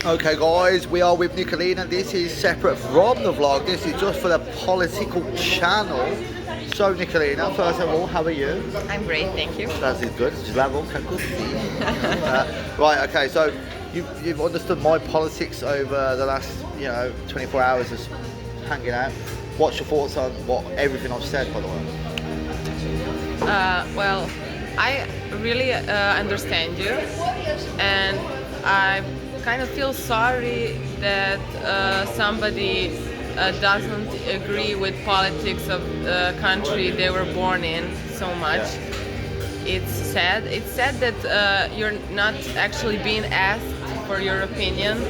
Okay guys, we are with Nicolina. This is separate from the vlog. This is just for the political channel. So Nicolina, first of all, how are you? I'm great, thank you. That is good. Zdravo, kako si? Right, okay, so you've understood my politics over the last, 24 hours of hanging out. What's your thoughts on everything I've said, by the way? Well, I really understand you, and I kind of feel sorry that somebody doesn't agree with politics of the country they were born in so much. Yeah. It's sad. It's sad that you're not actually being asked for your opinion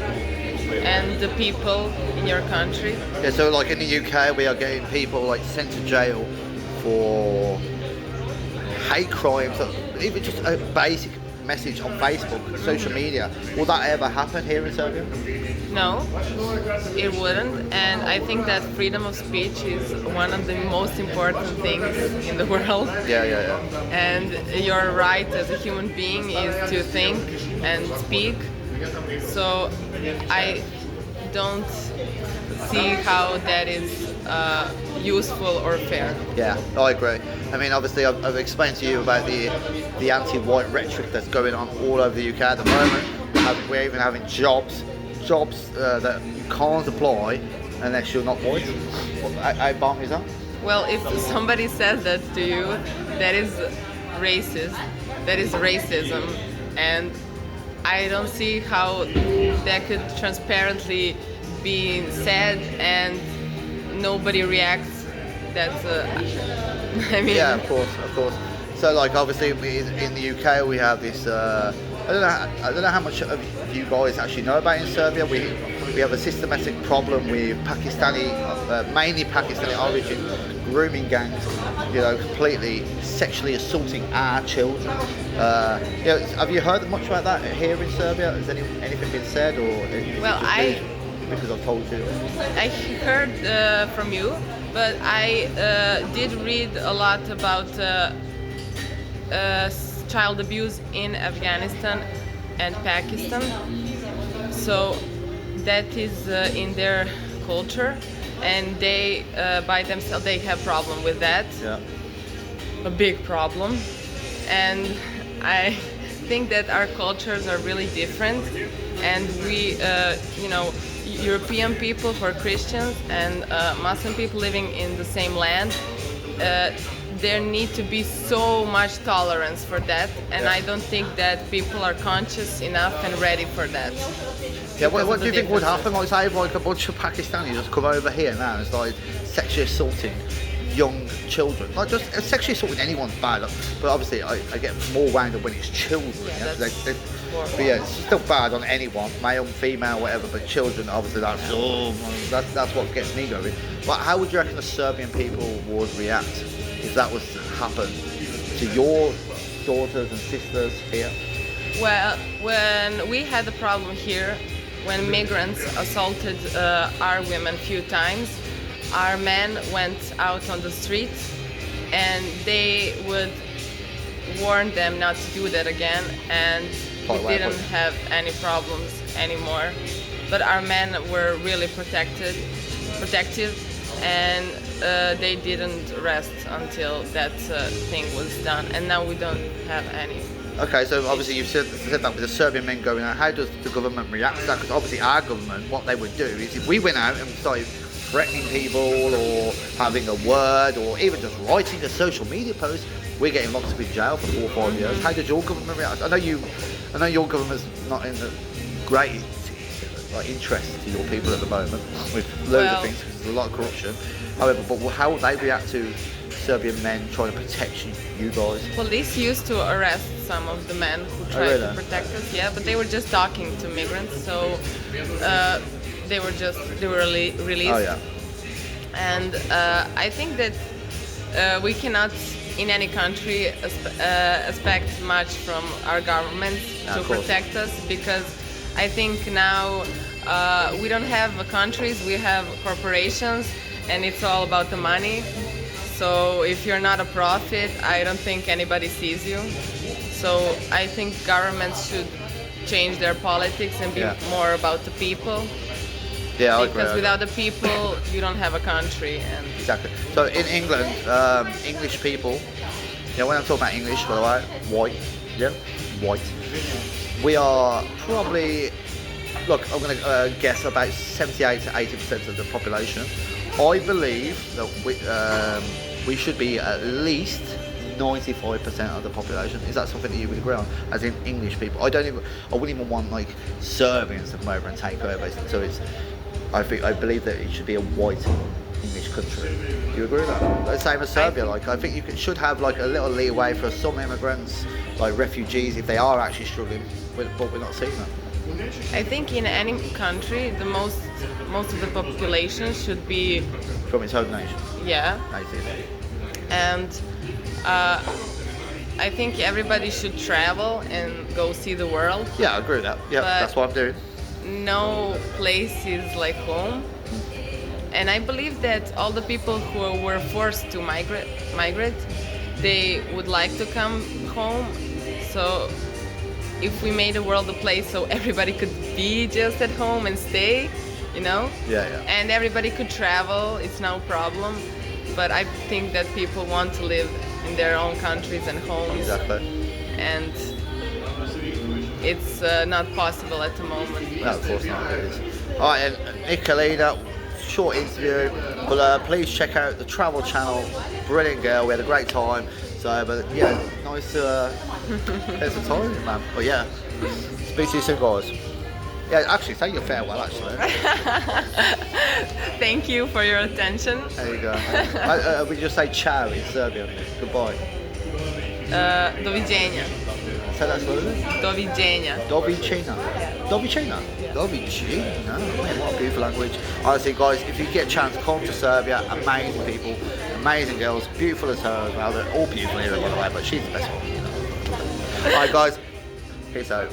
and the people in your country. Yeah, so like in the UK, we are getting people like sent to jail for hate crimes, even just a basic message on Facebook, social media. Will that ever happen here in Serbia? No, it wouldn't, and I think that freedom of speech is one of the most important things in the world. Yeah. And your right as a human being is to think and speak. So I don't see how that is useful or fair. Yeah, I agree. I mean, obviously, I've explained to you about the anti-white rhetoric that's going on all over the UK at the moment. We're even having jobs that you can't apply unless you're not white. How bad is that? Well, if somebody says that to you, that is racist. That is racism, and I don't see how that could transparently be said and nobody reacts. That's I mean. Yeah, of course. So, like, obviously, in the UK, we have this. I don't know how much of you guys actually know about in Serbia. We have a systematic problem with Pakistani, mainly Pakistani origin, grooming gangs. Completely sexually assaulting our children. Have you heard much about that here in Serbia? Has anything been said, or well, because I've told you? I heard from you, but I did read a lot about child abuse in Afghanistan and Pakistan. So that is in their culture, and they by themselves they have problem with that. Yeah. A big problem, and I think that our cultures are really different, and we, European people who are Christians and Muslim people living in the same land, there need to be so much tolerance for that, and I don't think that people are conscious enough and ready for that. Yeah, what do you think would happen? Like, say, like a bunch of Pakistanis just come over here now and start sexually assaulting young children. Not just sexually assaulting anyone's bad, but obviously I get more wound up when it's children. Yeah, but yeah, it's still bad on anyone, male, female, whatever. But children, obviously, that's what gets me going. But how would you reckon the Serbian people would react if that was to happen to your daughters and sisters here? Well, when we had the problem here, when migrants assaulted our women a few times, our men went out on the street and they would warn them not to do that again, and we didn't have any problems anymore. But our men were really protective, and they didn't rest until that thing was done, and now we don't have any. Okay, so obviously you've said that with the Serbian men going out. How does the government react to that? Because obviously our government, what they would do is if we went out and started threatening people or having a word or even just writing a social media post, we're getting locked up in jail for 4 or 5 years. How did your government react? I know your government's not in the great interest to your people at the moment with loads of things, because there's a lot of corruption. However, but how would they react to Serbian men trying to protect you guys? Police used to arrest some of the men who tried to protect us, but they were just talking to migrants, so they were released. Oh yeah. And I think that we cannot in any country expect much from our governments to protect us, because I think now we don't have countries, we have corporations, and it's all about the money. So if you're not a profit, I don't think anybody sees you. So I think governments should change their politics and be Yeah. more about the people. Yeah, I agree. Because without the people, you don't have a country. And Exactly. So in England, English people, when I'm talking about English, by the way, white, yeah, white. We are probably, look, I'm going to guess about 78 to 80% of the population. I believe that we should be at least 95% of the population. Is that something that you would agree on? As in English people, I wouldn't even want like Serbians to come over and take over. So I believe that it should be a white English country. Do you agree with that? The same as Serbia. Like I think should have like a little leeway for some immigrants, like refugees, if they are actually struggling. But we're not seeing that. I think in any country, the most of the population should be, From its own nation. yeah, Native. and I think everybody should travel and go see the world. Yeah, I agree with that. Yeah, But- that's what I'm doing. No place is like home, and I believe that all the people who were forced to migrate, they would like to come home. So if we made the world a place so everybody could be just at home and stay, Yeah, yeah. and everybody could travel, it's no problem. But I think that people want to live in their own countries and homes, Exactly. and it's not possible at the moment. No, of course not. It is. All right, and Nicolina, short interview, but please check out the Travel Channel. Brilliant girl. We had a great time. So, but yeah, nice to spend some time with you, man. But yeah, speak to you soon, guys. Yeah, actually, say your farewell. Actually, Thank you for your attention. there you go. We just say ciao in Serbian. Goodbye. Doviđenja. Say that slowly. Doviđenja. Doviđenja. Doviđenja. Doviđenja. Man, what a beautiful language. Honestly, guys, if you get a chance, come to Serbia. Amazing people, amazing girls, beautiful as her as well. They're all beautiful here, by the way, but she's the best one. All right, guys. Peace out.